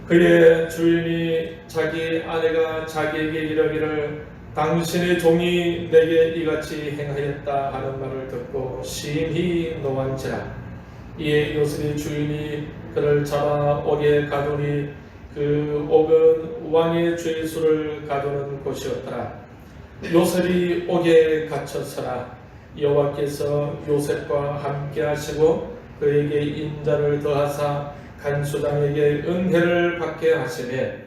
그의 주인이 자기 아내가 자기에게 이르기를 당신의 종이 내게 이같이 행하였다 하는 말을 듣고 심히 노한지라. 이에 요셉의 주인이 그를 잡아 옥에 가두니 그 옥은 왕의 죄수를 가두는 곳이었더라. 요셉이 옥에 갇혔으나 여호와께서 요셉과 함께 하시고 그에게 인자를 더하사 간수장에게 은혜를 받게 하시매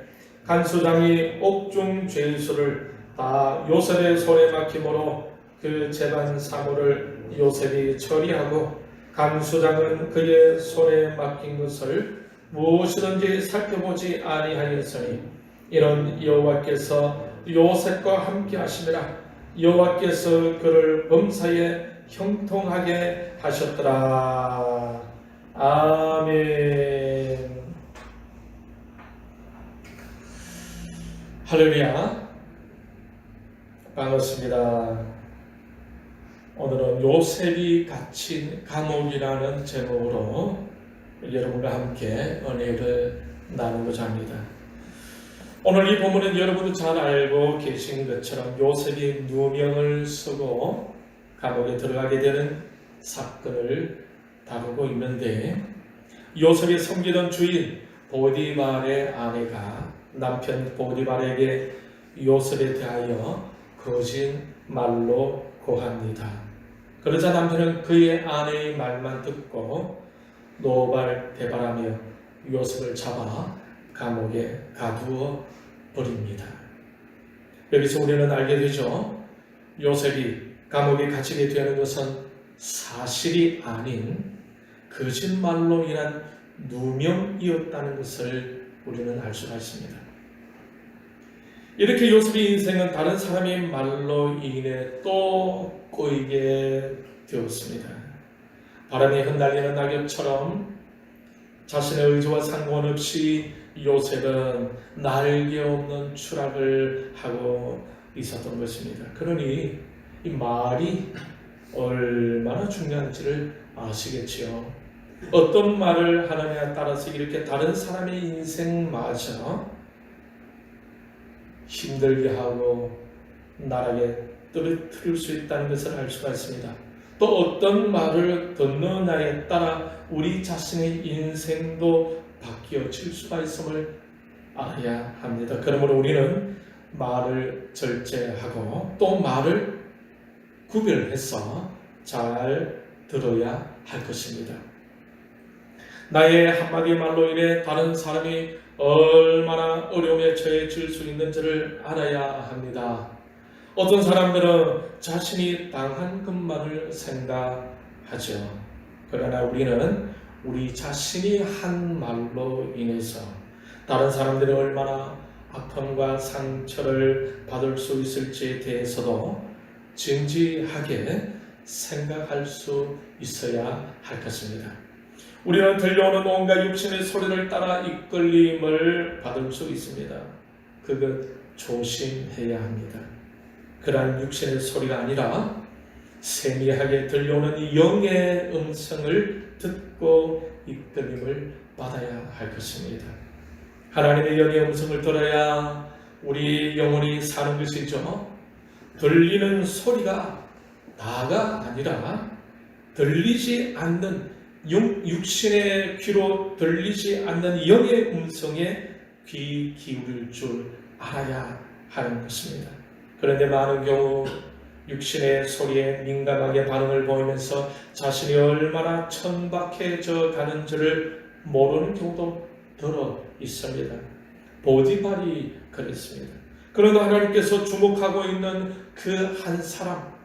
간수장이 옥중 죄수를 다 요셉의 손에 맡김으로 그 재반 사물을 요셉이 처리하고 간수장은 그의 손에 맡긴 것을 무엇이든지 살펴보지 아니하였으니 이는 여호와께서 요셉과 함께 하심이라. 여호와께서 그를 범사에 형통하게 하셨더라. 아멘. 할렐루야. 반갑습니다. 오늘은 요셉이 갇힌 감옥이라는 제목으로 여러분과 함께 은혜를 나누고자 합니다. 오늘 이 본문은 여러분도 잘 알고 계신 것처럼 요셉이 누명을 쓰고 감옥에 들어가게 되는 사건을 다루고 있는데, 요셉이 섬기던 주인 보디발의 아내가 남편 보디발에게 요셉에 대하여 거짓말로 고합니다. 그러자 남편은 그의 아내의 말만 듣고 노발대발하며 요셉을 잡아 감옥에 가두어 버립니다. 여기서 우리는 알게 되죠. 요셉이 감옥에 갇히게 되는 것은 사실이 아닌 거짓말로 인한 누명이었다는 것을 우리는 알 수가 있습니다. 이렇게 요셉의 인생은 다른 사람의 말로 인해 또 꼬이게 되었습니다. 바람에 흩날리는 낙엽처럼 자신의 의지와 상관없이 요셉은 날개 없는 추락을 하고 있었던 것입니다. 그러니 이 말이 얼마나 중요한지를 아시겠지요. 어떤 말을 하느냐에 따라서 이렇게 다른 사람의 인생마저 힘들게 하고 나락에 떨어뜨릴 수 있다는 것을 알 수가 있습니다. 또 어떤 말을 듣느냐에 따라 우리 자신의 인생도 바뀌어질 수가 있음을 알아야 합니다. 그러므로 우리는 말을 절제하고 또 말을 구별해서 잘 들어야 할 것입니다. 나의 한마디 말로 인해 다른 사람이 얼마나 어려움에 처해질 수 있는지를 알아야 합니다. 어떤 사람들은 자신이 당한 것만을 생각하죠. 그러나 우리는 우리 자신이 한 말로 인해서 다른 사람들이 얼마나 아픔과 상처를 받을 수 있을지에 대해서도 진지하게 생각할 수 있어야 할 것입니다. 우리는 들려오는 온갖 육신의 소리를 따라 이끌림을 받을 수 있습니다. 그것 조심해야 합니다. 그러한 육신의 소리가 아니라 세미하게 들려오는 영의 음성을 듣고 이끌림을 받아야 할 것입니다. 하나님의 영의 음성을 들어야 우리 영혼이 사는 것이죠. 들리는 소리가 나가 아니라 들리지 않는 육신의 귀로 들리지 않는 영의 음성에 귀 기울일 줄 알아야 하는 것입니다. 그런데 많은 경우 육신의 소리에 민감하게 반응을 보이면서 자신이 얼마나 천박해져 가는지를 모르는 경우도 들어 있습니다. 보디발이 그랬습니다. 그러나 하나님께서 주목하고 있는 그 한 사람,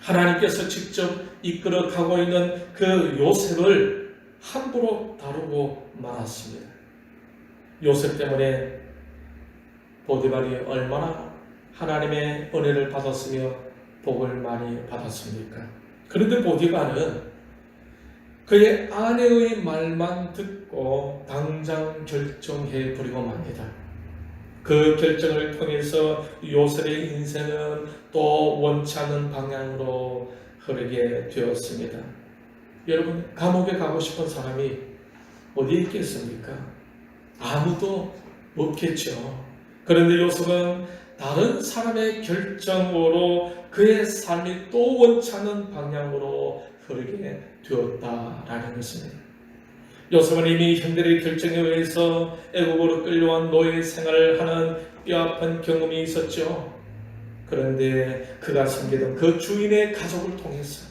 하나님께서 직접 이끌어가고 있는 그 요셉을 함부로 다루고 말았습니다. 요셉 때문에 보디발이 얼마나 하나님의 은혜를 받았으며 복을 많이 받았습니까? 그런데 보디발은 그의 아내의 말만 듣고 당장 결정해 버리고 맙니다. 그 결정을 통해서 요셉의 인생은 또 원치 않는 방향으로 흐르게 되었습니다. 여러분, 감옥에 가고 싶은 사람이 어디에 있겠습니까? 아무도 없겠죠. 그런데 요셉은 다른 사람의 결정으로 그의 삶이 또 원치 않는 방향으로 흐르게 되었다라는 것입니다. 요셉은 이미 형들의 결정에 의해서 애국으로 끌려온 노예 생활을 하는 뼈아픈 경험이 있었죠. 그런데 그가 섬기던 그 주인의 가족을 통해서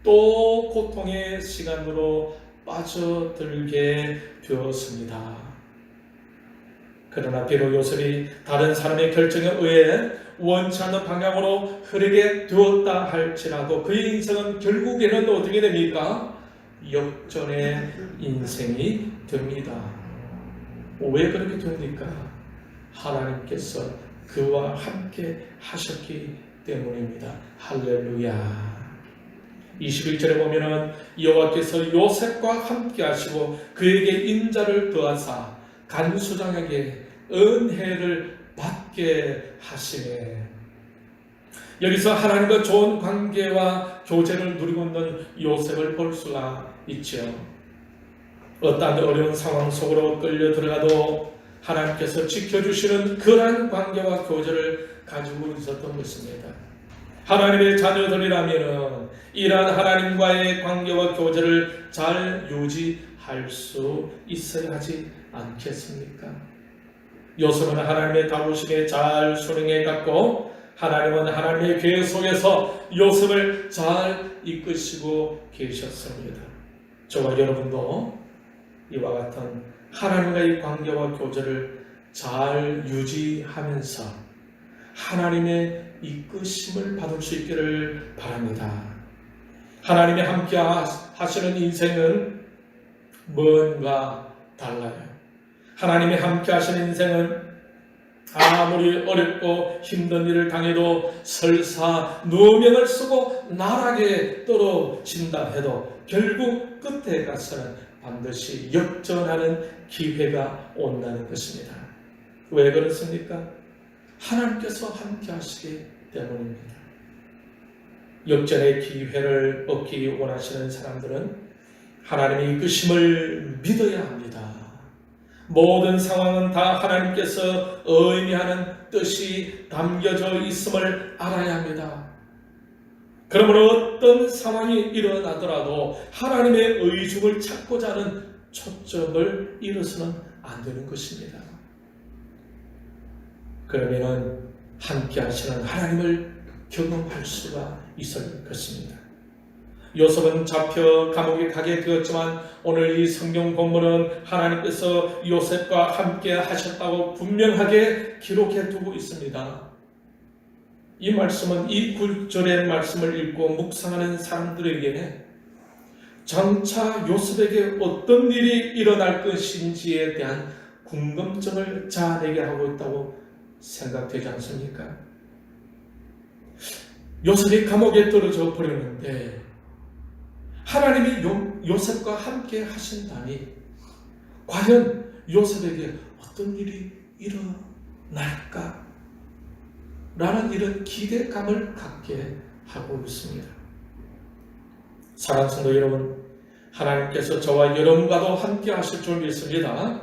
또 고통의 시간으로 빠져들게 되었습니다. 그러나 비록 요셉이 다른 사람의 결정에 의해 원치 않는 방향으로 흐르게 되었다 할지라도 그의 인생은 결국에는 어떻게 됩니까? 역전의 인생이 됩니다. 왜 그렇게 됩니까? 하나님께서 그와 함께 하셨기 때문입니다. 할렐루야. 21절에 보면은 여호와께서 요셉과 함께 하시고 그에게 인자를 더하사 간수장에게 은혜를 받게 하시네. 여기서 하나님과 좋은 관계와 교제를 누리고 있는 요셉을 볼 수가 있죠. 어떠한 어려운 상황 속으로 끌려 들어가도 하나님께서 지켜주시는 그러한 관계와 교제를 가지고 있었던 것입니다. 하나님의 자녀들이라면 이러한 하나님과의 관계와 교제를 잘 유지할 수 있어야 하지 않겠습니까? 요셉은 하나님의 다루심에 잘 순응해 갔고 하나님은 하나님의 계획 속에서 요셉을 잘 이끄시고 계셨습니다. 저와 여러분도 이와 같은 하나님과의 관계와 교제를 잘 유지하면서 하나님의 이끄심을 받을 수 있기를 바랍니다. 하나님이 함께 하시는 인생은 뭔가 달라요. 하나님이 함께 하시는 인생은 아무리 어렵고 힘든 일을 당해도 설사 누명을 쓰고 나락에 떨어진다 해도 결국 끝에 가서는 반드시 역전하는 기회가 온다는 것입니다. 왜 그렇습니까? 하나님께서 함께 하시기 때문입니다. 역전의 기회를 얻기 원하시는 사람들은 하나님의 이끄심을 믿어야 합니다. 모든 상황은 다 하나님께서 의미하는 뜻이 담겨져 있음을 알아야 합니다. 그러므로 어떤 상황이 일어나더라도 하나님의 의중을 찾고자 하는 초점을 잃어서는 안 되는 것입니다. 그러면 함께 하시는 하나님을 경험할 수가 있을 것입니다. 요셉은 잡혀 감옥에 가게 되었지만 오늘 이 성경 본문은 하나님께서 요셉과 함께 하셨다고 분명하게 기록해 두고 있습니다. 이 말씀은 이 구절의 말씀을 읽고 묵상하는 사람들에게 장차 요셉에게 어떤 일이 일어날 것인지에 대한 궁금증을 자아내게 하고 있다고 생각되지 않습니까? 요셉이 감옥에 떨어져 버렸는데 하나님이 요셉과 함께 하신다니 과연 요셉에게 어떤 일이 일어날까? 라는 이런 기대감을 갖게 하고 있습니다. 사랑하는 성도 여러분, 하나님께서 저와 여러분과도 함께 하실 줄 믿습니다.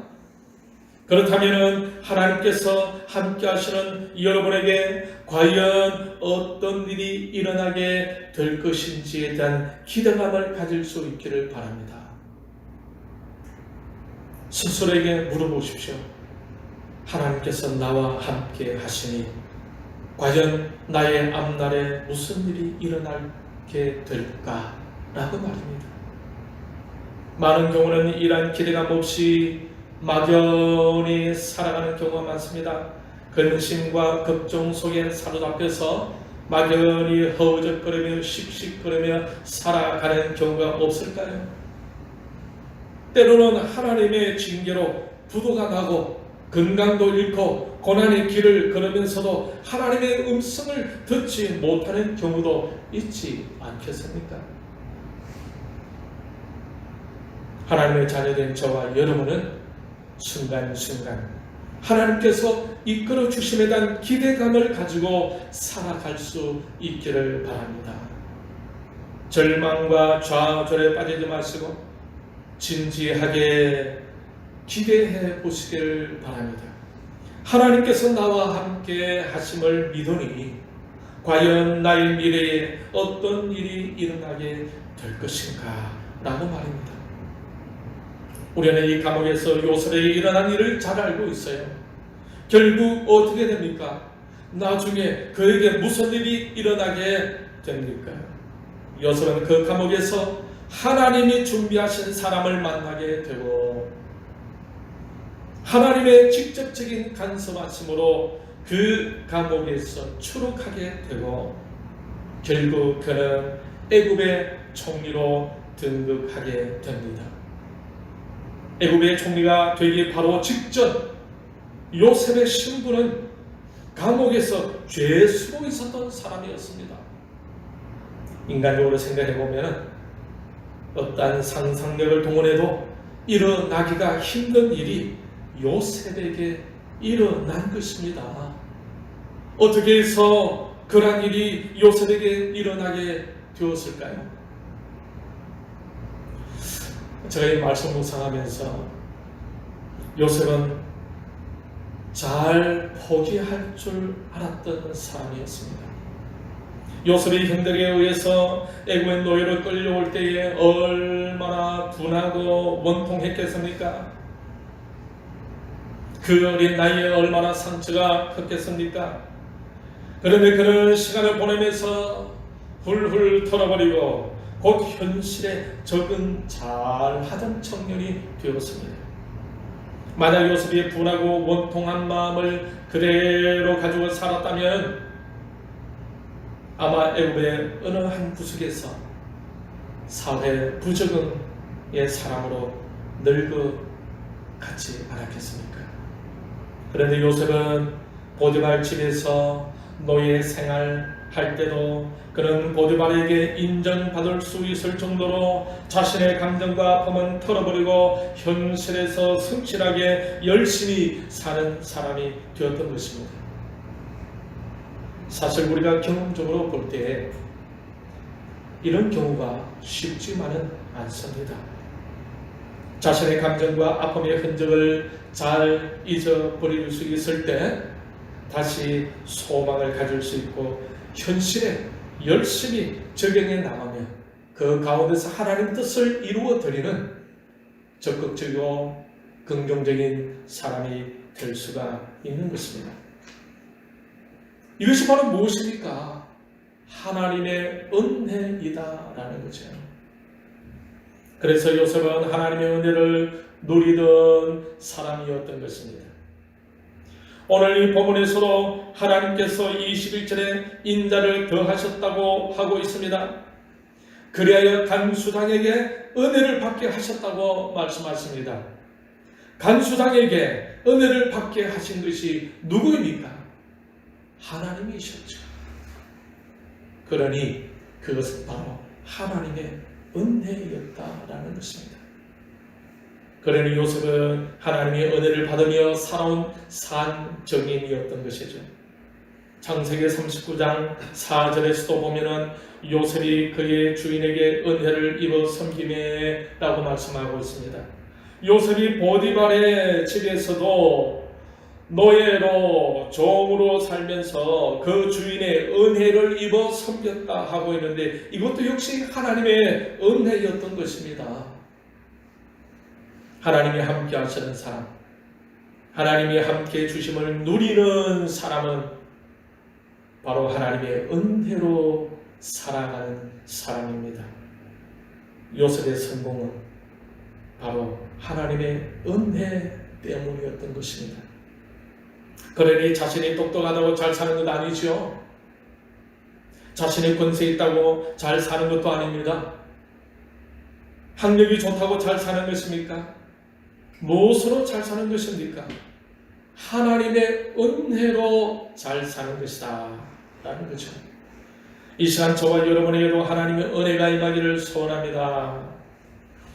그렇다면 하나님께서 함께 하시는 여러분에게 과연 어떤 일이 일어나게 될 것인지에 대한 기대감을 가질 수 있기를 바랍니다. 스스로에게 물어보십시오. 하나님께서 나와 함께 하시니 과연 나의 앞날에 무슨 일이 일어나게 될까라고 말입니다. 많은 경우는 이러한 기대감 없이 막연히 살아가는 경우가 많습니다. 근심과 걱정 속에 사로잡혀서 막연히 허우적거리며 씩씩거리며 살아가는 경우가 없을까요? 때로는 하나님의 징계로 부도가 나고 건강도 잃고 고난의 길을 걸으면서도 하나님의 음성을 듣지 못하는 경우도 있지 않겠습니까? 하나님의 자녀된 저와 여러분은 순간순간 하나님께서 이끌어 주심에 대한 기대감을 가지고 살아갈 수 있기를 바랍니다. 절망과 좌절에 빠지지 마시고 진지하게 기대해 보시길 바랍니다. 하나님께서 나와 함께 하심을 믿으니 과연 나의 미래에 어떤 일이 일어나게 될 것인가 라고 말입니다. 우리는 이 감옥에서 요셉에게 일어난 일을 잘 알고 있어요. 결국 어떻게 됩니까? 나중에 그에게 무슨 일이 일어나게 됩니까? 요셉은 그 감옥에서 하나님이 준비하신 사람을 만나게 되고 하나님의 직접적인 간섭하심으로 그 감옥에서 추록하게 되고 결국 그는 애굽의 총리로 등극하게 됩니다. 애굽의 총리가 되기 바로 직전 요셉의 신분은 감옥에서 죄수로 있었던 사람이었습니다. 인간적으로 생각해보면 어떠한 상상력을 동원해도 일어나기가 힘든 일이 요셉에게 일어난 것입니다. 어떻게 해서 그러한 일이 요셉에게 일어나게 되었을까요? 제가 이 말씀 묵상하면서 요셉은 잘 포기할 줄 알았던 사람이었습니다. 요셉이 형들에 의해서 애굽의 노예로 끌려올 때에 얼마나 분하고 원통했겠습니까? 그 어린 나이에 얼마나 상처가 컸겠습니까? 그런데 그런 시간을 보내면서 훌훌 털어버리고 곧 현실에 적응 잘하던 청년이 되었습니다. 만약 요셉이 분하고 원통한 마음을 그대로 가지고 살았다면 아마 애굽의 어느 한 구석에서 사회 부적응의 사람으로 늙어가지 않았겠습니까? 그런데 요셉은 보디발 집에서 노예 생활할 때도 그는 보디발에게 인정받을 수 있을 정도로 자신의 감정과 아픔은 털어버리고 현실에서 성실하게 열심히 사는 사람이 되었던 것입니다. 사실 우리가 경험적으로 볼 때 이런 경우가 쉽지만은 않습니다. 자신의 감정과 아픔의 흔적을 잘 잊어버릴 수 있을 때 다시 소망을 가질 수 있고 현실에 열심히 적용해 나가면 그 가운데서 하나님 뜻을 이루어 드리는 적극적이고 긍정적인 사람이 될 수가 있는 것입니다. 이것이 바로 무엇입니까? 하나님의 은혜이다라는 거죠. 그래서 요셉은 하나님의 은혜를 누리던 사람이었던 것입니다. 오늘 이 본문에서도 하나님께서 21절에 인자를 더하셨다고 하고 있습니다. 그리하여 간수당에게 은혜를 받게 하셨다고 말씀하십니다. 간수당에게 은혜를 받게 하신 것이 누구입니까? 하나님이셨죠. 그러니 그것은 바로 하나님의 은혜였다라는 것입니다. 그러니 요셉은 하나님의 은혜를 받으며 살아온 산정인이었던 것이죠. 창세기 39장 4절에서도 보면은 요셉이 그의 주인에게 은혜를 입어 섬김에 라고 말씀하고 있습니다. 요셉이 보디발의 집에서도 노예로 종으로 살면서 그 주인의 은혜를 입어 섬겼다 하고 있는데 이것도 역시 하나님의 은혜였던 것입니다. 하나님이 함께 하시는 사람, 하나님이 함께 주심을 누리는 사람은 바로 하나님의 은혜로 살아가는 사람입니다. 요셉의 성공은 바로 하나님의 은혜 때문이었던 것입니다. 그러니 자신이 똑똑하다고 잘 사는 것 아니죠. 자신의 권세 있다고 잘 사는 것도 아닙니다. 학력이 좋다고 잘 사는 것입니까? 무엇으로 잘 사는 것입니까? 하나님의 은혜로 잘 사는 것이다 라는 거죠. 이 시간 저와 여러분에게도 하나님의 은혜가 임하기를 소원합니다.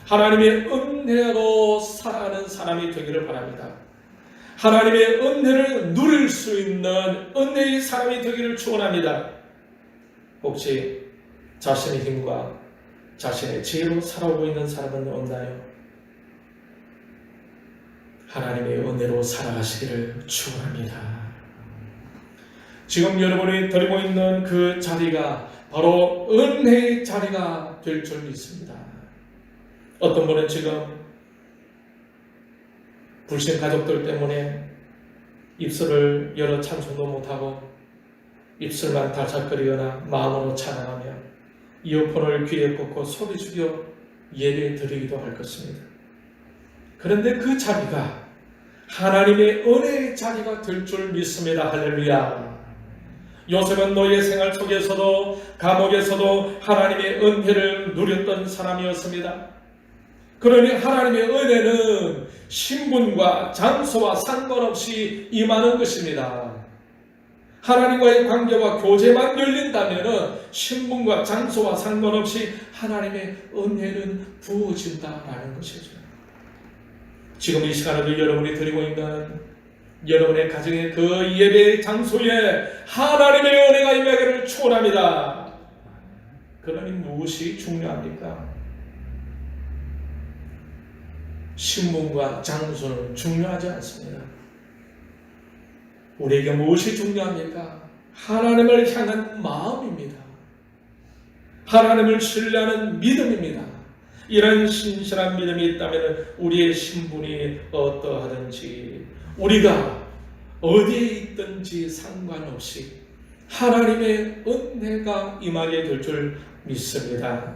하나님의 은혜로 살아가는 사람이 되기를 바랍니다. 하나님의 은혜를 누릴 수 있는 은혜의 사람이 되기를 축원합니다. 혹시 자신의 힘과 자신의 지혜로 살아오고 있는 사람은 없나요? 하나님의 은혜로 살아가시기를 축원합니다. 지금 여러분이 드리고 있는 그 자리가 바로 은혜의 자리가 될 줄 믿습니다. 어떤 분은 지금 불신 가족들 때문에 입술을 열어 찬송도 못하고 입술만 달싹거리거나 마음으로 찬양하며 이어폰을 귀에 꽂고 소리 죽여 예배 드리기도 할 것입니다. 그런데 그 자리가 하나님의 은혜의 자리가 될 줄 믿습니다. 할렐루야. 요셉은 노예 생활 속에서도 감옥에서도 하나님의 은혜를 누렸던 사람이었습니다. 그러니 하나님의 은혜는 신분과 장소와 상관없이 임하는 것입니다. 하나님과의 관계와 교제만 열린다면 신분과 장소와 상관없이 하나님의 은혜는 부어진다라는 것이죠. 지금 이 시간에도 여러분이 드리고 있는 여러분의 가정의 그 예배의 장소에 하나님의 은혜가 임하기를 축원합니다. 그러니 무엇이 중요합니까? 신분과 장소는 중요하지 않습니다. 우리에게 무엇이 중요합니까? 하나님을 향한 마음입니다. 하나님을 신뢰하는 믿음입니다. 이런 신실한 믿음이 있다면 우리의 신분이 어떠하든지 우리가 어디에 있든지 상관없이 하나님의 은혜가 임하게 될 줄 믿습니다.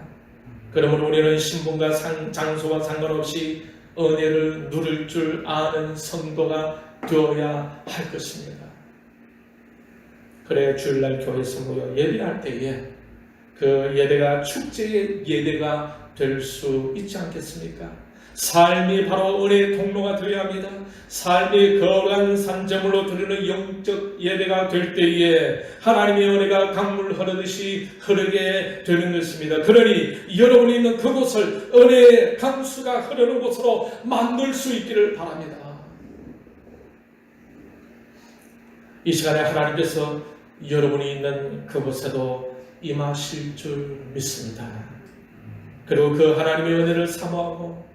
그러므로 우리는 신분과 장소와 상관없이 은혜를 누릴 줄 아는 성도가 되어야 할 것입니다. 그래 주일날 교회에서 모여 예배할 때에 그 예배가 축제의 예배가 될 수 있지 않겠습니까? 삶이 바로 은혜의 통로가 되어야 합니다. 삶이 거룩한 산재물로 드리는 영적 예배가 될 때에 하나님의 은혜가 강물 흐르듯이 흐르게 되는 것입니다. 그러니 여러분이 있는 그곳을 은혜의 강수가 흐르는 곳으로 만들 수 있기를 바랍니다. 이 시간에 하나님께서 여러분이 있는 그곳에도 임하실 줄 믿습니다. 그리고 그 하나님의 은혜를 사모하고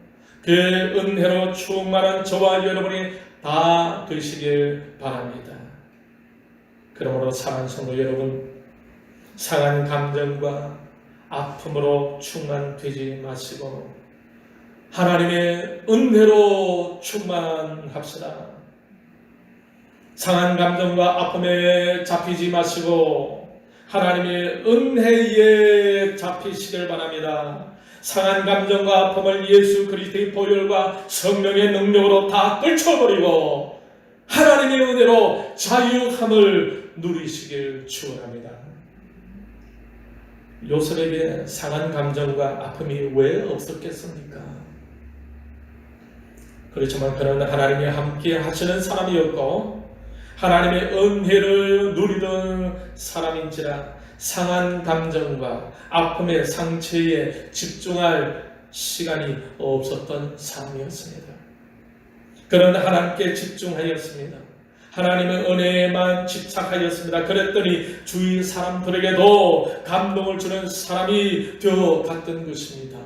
그 은혜로 충만한 저와 여러분이 다 되시길 바랍니다. 그러므로 사랑하는 성도 여러분, 상한 감정과 아픔으로 충만되지 마시고 하나님의 은혜로 충만합시다. 상한 감정과 아픔에 잡히지 마시고 하나님의 은혜에 잡히시길 바랍니다. 상한 감정과 아픔을 예수 그리스도의 보혈과 성령의 능력으로 다 떨쳐버리고 하나님의 은혜로 자유함을 누리시길 축원합니다. 요셉에게 상한 감정과 아픔이 왜 없었겠습니까? 그렇지만 그는 하나님이 함께 하시는 사람이었고 하나님의 은혜를 누리던 사람인지라 상한 감정과 아픔의 상처에 집중할 시간이 없었던 사람이었습니다. 그는 하나님께 집중하였습니다. 하나님의 은혜에만 집착하였습니다. 그랬더니 주위 사람들에게도 감동을 주는 사람이 되어 갔던 것입니다.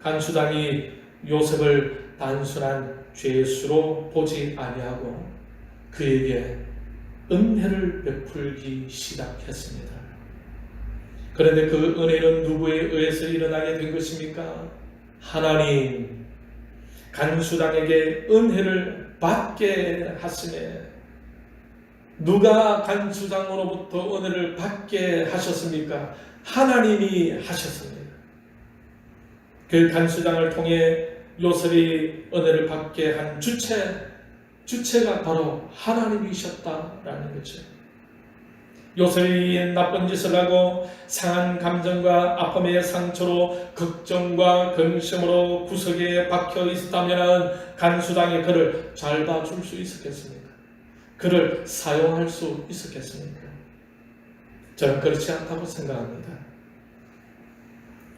간수당이 요셉을 단순한 죄수로 보지 아니하고 그에게 은혜를 베풀기 시작했습니다. 그런데 그 은혜는 누구에 의해서 일어나게 된 것입니까? 하나님, 간수당에게 은혜를 받게 하시네. 누가 간수당으로부터 은혜를 받게 하셨습니까? 하나님이 하셨습니다. 그 간수당을 통해 요셉이 은혜를 받게 한 주체가 바로 하나님이셨다라는 거죠. 요셉이 나쁜 짓을 하고 상한 감정과 아픔의 상처로 걱정과 근심으로 구석에 박혀 있었다면 간수당이 그를 잘 봐줄 수 있었겠습니까? 그를 사용할 수 있었겠습니까? 저는 그렇지 않다고 생각합니다.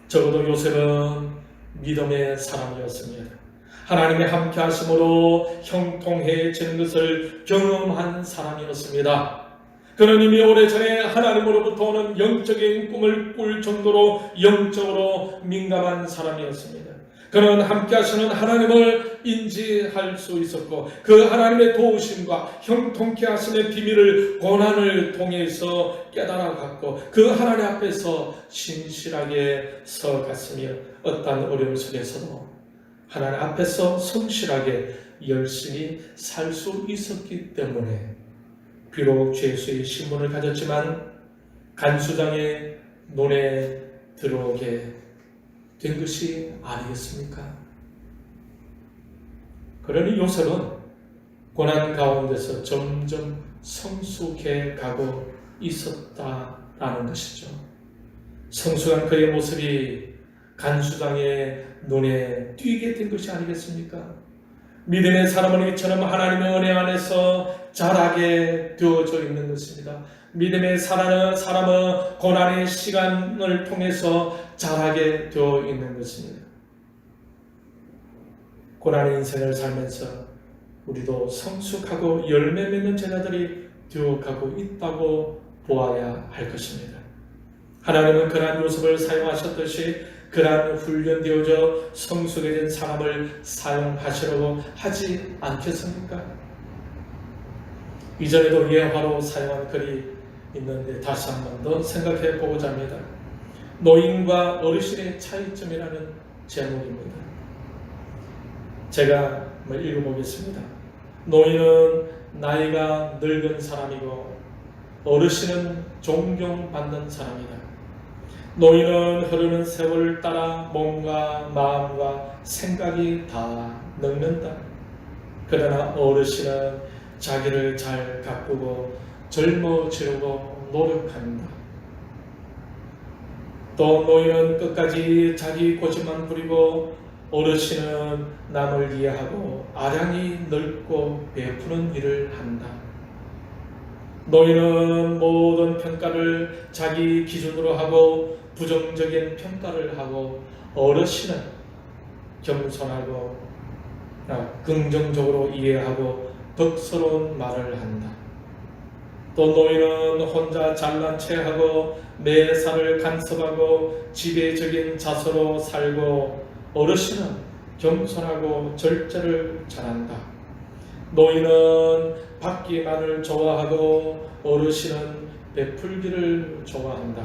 적어도 요셉은 믿음의 사람이었습니다. 하나님의 함께 하심으로 형통해지는 것을 경험한 사람이었습니다. 그는 이미 오래전에 하나님으로부터 오는 영적인 꿈을 꿀 정도로 영적으로 민감한 사람이었습니다. 그는 함께 하시는 하나님을 인지할 수 있었고 그 하나님의 도우심과 형통케 하심의 비밀을 고난을 통해서 깨달아갔고 그 하나님 앞에서 신실하게 서갔으며 어떠한 어려움 속에서도 하나님 앞에서 성실하게 열심히 살 수 있었기 때문에 비록 죄수의 신분을 가졌지만 간수장의 논에 들어오게 된 것이 아니겠습니까? 그러니 요셉은 고난 가운데서 점점 성숙해 가고 있었다라는 것이죠. 성숙한 그의 모습이 간수장의 눈에 띄게 된 것이 아니겠습니까? 믿음의 사람은 이처럼 하나님의 은혜 안에서 자라게 되어져 있는 것입니다. 믿음의 사람은 고난의 시간을 통해서 자라게 되어 있는 것입니다. 고난의 인생을 살면서 우리도 성숙하고 열매 맺는 제자들이 되어가고 있다고 보아야 할 것입니다. 하나님은 그러한 요셉을 사용하셨듯이 그러한 훈련되어져 성숙해진 사람을 사용하시려고 하지 않겠습니까? 이전에도 예화로 사용한 글이 있는데 다시 한 번 더 생각해 보고자 합니다. 노인과 어르신의 차이점이라는 제목입니다. 제가 한번 읽어보겠습니다. 노인은 나이가 늙은 사람이고 어르신은 존경받는 사람이다. 노인은 흐르는 세월을 따라 몸과 마음과 생각이 다 늙는다. 그러나 어르신은 자기를 잘 가꾸고 젊어지려고 노력한다. 또 노인은 끝까지 자기 고집만 부리고 어르신은 남을 이해하고 아량이 넓고 베푸는 일을 한다. 노인은 모든 평가를 자기 기준으로 하고 부정적인 평가를 하고 어르신은 겸손하고 긍정적으로 이해하고 덕스러운 말을 한다. 또 노인은 혼자 잘난 체하고 매사를 간섭하고 지배적인 자세로 살고 어르신은 겸손하고 절제를 잘한다. 노인은 받기만을 좋아하고 어르신은 베풀기를 좋아한다.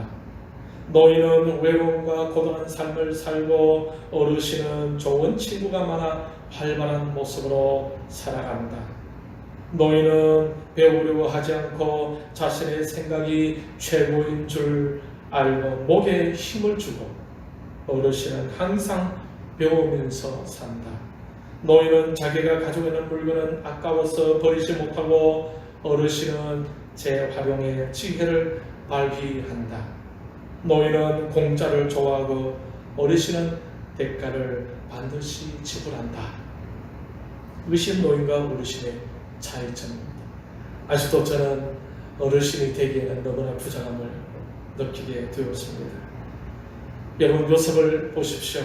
노인은 외로움과 고단한 삶을 살고 어르신은 좋은 친구가 많아 활발한 모습으로 살아간다. 노인은 배우려고 하지 않고 자신의 생각이 최고인 줄 알고 목에 힘을 주고 어르신은 항상 배우면서 산다. 노인은 자기가 가지고 있는 물건은 아까워서 버리지 못하고 어르신은 재활용의 지혜를 발휘한다. 노인은 공짜를 좋아하고 어르신은 대가를 반드시 지불한다. 이것이 노인과 어르신의 차이점입니다. 아직도 저는 어르신이 되기에는 너무나 부족함을 느끼게 되었습니다. 여러분 요셉을 보십시오.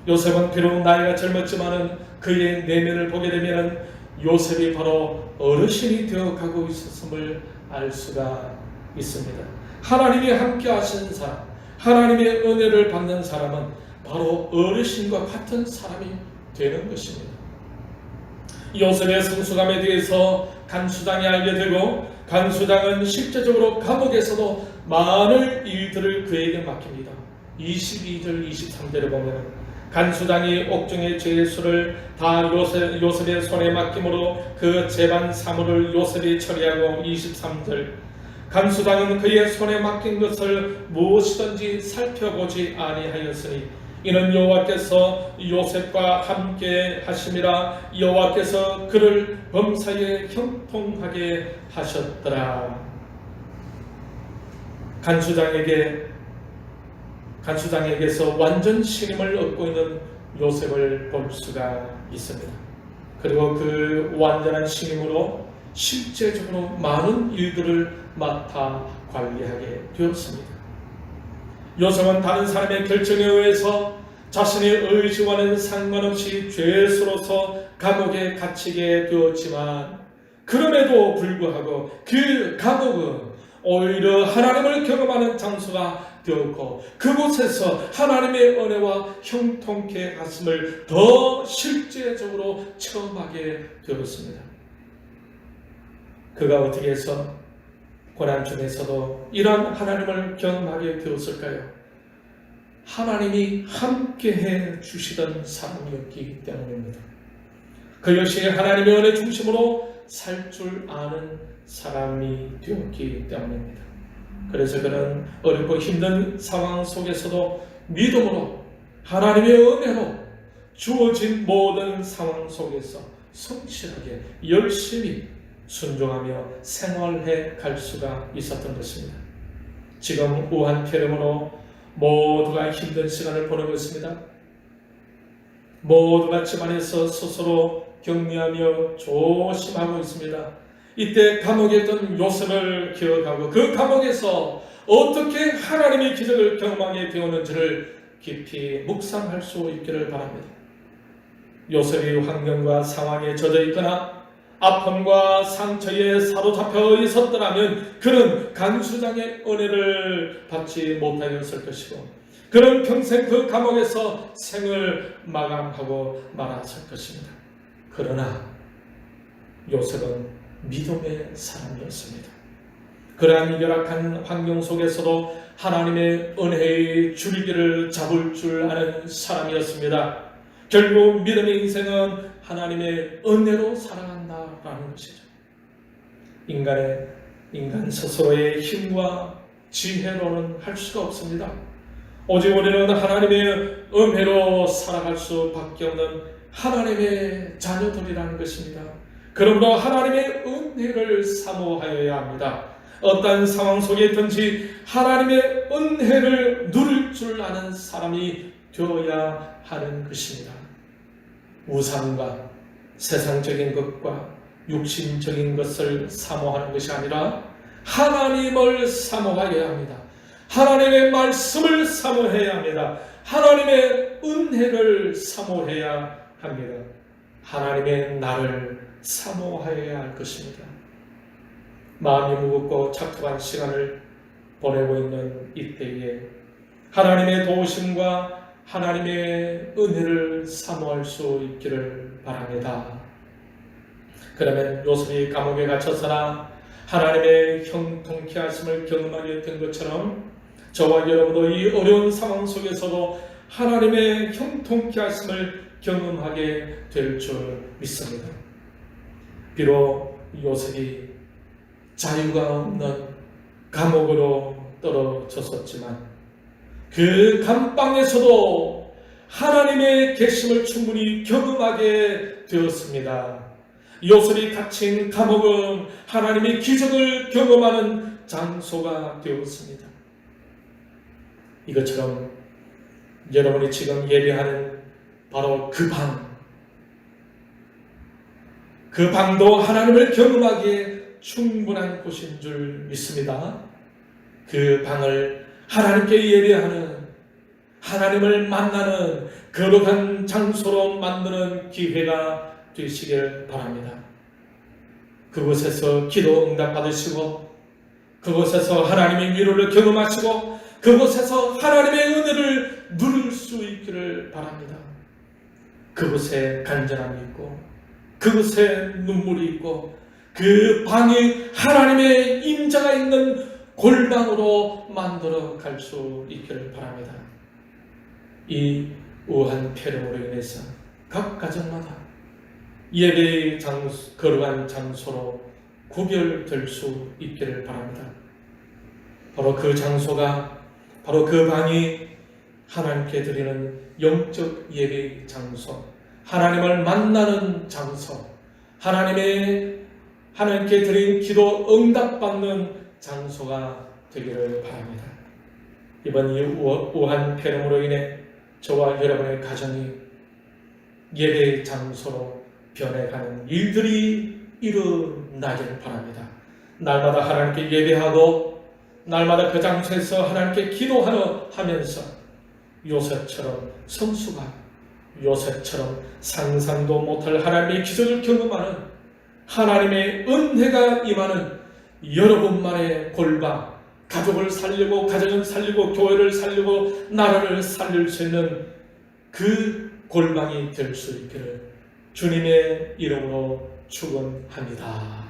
요셉은 비록 나이가 젊었지만은 그의 내면을 보게 되면 요셉이 바로 어르신이 되어가고 있었음을 알 수가 있습니다. 하나님이 함께 하신 사람, 하나님의 은혜를 받는 사람은 바로 어르신과 같은 사람이 되는 것입니다. 요셉의 성숙함에 대해서 간수장이 알게 되고 간수장은 실제적으로 감옥에서도 많은 일들을 그에게 맡깁니다. 22절 23절에 보면 간수장이 옥중의 죄수를 다 요셉의 손에 맡김으로 그 재반 사물을 요셉이 처리하고 23절 간수장은 그의 손에 맡긴 것을 무엇이든지 살펴보지 아니하였으니 이는 여호와께서 요셉과 함께 하심이라 여호와께서 그를 범사에 형통하게 하셨더라. 간수장에게서 완전 신임을 얻고 있는 요셉을 볼 수가 있습니다. 그리고 그 완전한 신임으로 실제적으로 많은 일들을 맡아 관리하게 되었습니다. 요셉은 다른 사람의 결정에 의해서 자신의 의지와는 상관없이 죄수로서 감옥에 갇히게 되었지만 그럼에도 불구하고 그 감옥은 오히려 하나님을 경험하는 장소가 되었고 그곳에서 하나님의 은혜와 형통케 하심을 더 실제적으로 체험하게 되었습니다. 그가 어떻게 해서 고난 중에서도 이런 하나님을 경험하게 되었을까요? 하나님이 함께해 주시던 사람이었기 때문입니다. 그 역시 하나님의 은혜 중심으로 살 줄 아는 사람이 되었기 때문입니다. 그래서 그는 어렵고 힘든 상황 속에서도 믿음으로 하나님의 은혜로 주어진 모든 상황 속에서 성실하게 열심히 순종하며 생활해 갈 수가 있었던 것입니다. 지금 우한폐렴으로 모두가 힘든 시간을 보내고 있습니다. 모두가 집안에서 스스로 격리하며 조심하고 있습니다. 이때 감옥에 있던 요셉을 기억하고 그 감옥에서 어떻게 하나님의 기적을 경험하게 되었는지를 깊이 묵상할 수 있기를 바랍니다. 요셉이 환경과 상황에 젖어 있거나 아픔과 상처에 사로잡혀 있었더라면 그는 간수장의 은혜를 받지 못하였을 것이고 그는 평생 그 감옥에서 생을 마감하고 말았을 것입니다. 그러나 요셉은 믿음의 사람이었습니다. 그러한 열악한 환경 속에서도 하나님의 은혜의 줄기를 잡을 줄 아는 사람이었습니다. 결국 믿음의 인생은 하나님의 은혜로 살아간다라는 것이죠. 인간 스스로의 힘과 지혜로는 할 수가 없습니다. 오직 우리는 하나님의 은혜로 살아갈 수밖에 없는 하나님의 자녀들이라는 것입니다. 그러므로 하나님의 은혜를 사모하여야 합니다. 어떤 상황 속에 있든지 하나님의 은혜를 누릴 줄 아는 사람이 되어야 하는 것입니다. 우상과 세상적인 것과 육신적인 것을 사모하는 것이 아니라 하나님을 사모하여야 합니다. 하나님의 말씀을 사모해야 합니다. 하나님의 은혜를 사모해야 합니다. 하나님의 나를 사모하여야 할 것입니다. 마음이 무겁고 착잡한 시간을 보내고 있는 이때에 하나님의 도우심과 하나님의 은혜를 사모할 수 있기를 바랍니다. 그러면 요셉이 감옥에 갇혀서나 하나님의 형통케 하심을 경험하게 된 것처럼 저와 여러분도 이 어려운 상황 속에서도 하나님의 형통케 하심을 경험하게 될 줄 믿습니다. 비록 요셉이 자유가 없는 감옥으로 떨어졌었지만 그 감방에서도 하나님의 계심을 충분히 경험하게 되었습니다. 요셉이 갇힌 감옥은 하나님의 기적을 경험하는 장소가 되었습니다. 이것처럼 여러분이 지금 예배하는 바로 그 방도 하나님을 경험하기에 충분한 곳인 줄 믿습니다. 그 방을 하나님께 예배하는, 하나님을 만나는 거룩한 장소로 만드는 기회가 되시길 바랍니다. 그곳에서 기도 응답 받으시고 그곳에서 하나님의 위로를 경험하시고 그곳에서 하나님의 은혜를 누릴 수 있기를 바랍니다. 그곳에 간절함이 있고 그곳에 눈물이 있고 그 방이 하나님의 임재가 있는 골방으로 만들어 갈 수 있기를 바랍니다. 이 우한 폐렴으로 인해서 각 가정마다 예배의 거룩한 장소로 구별될 수 있기를 바랍니다. 바로 그 장소가, 바로 그 방이 하나님께 드리는 영적 예배의 장소, 하나님을 만나는 장소, 하나님께 드린 기도 응답받는 장소가 되기를 바랍니다. 이번 이 우한 폐렴으로 인해 저와 여러분의 가정이 예배의 장소로 변해가는 일들이 일어나기를 바랍니다. 날마다 하나님께 예배하고 날마다 그 장소에서 하나님께 기도하면서 요셉처럼 성수가, 요셉처럼 상상도 못할 하나님의 기적을 경험하는, 하나님의 은혜가 임하는 여러분만의 골방, 가족을 살리고 가정을 살리고 교회를 살리고 나라를 살릴 수 있는 그 골방이 될 수 있기를 주님의 이름으로 축원합니다.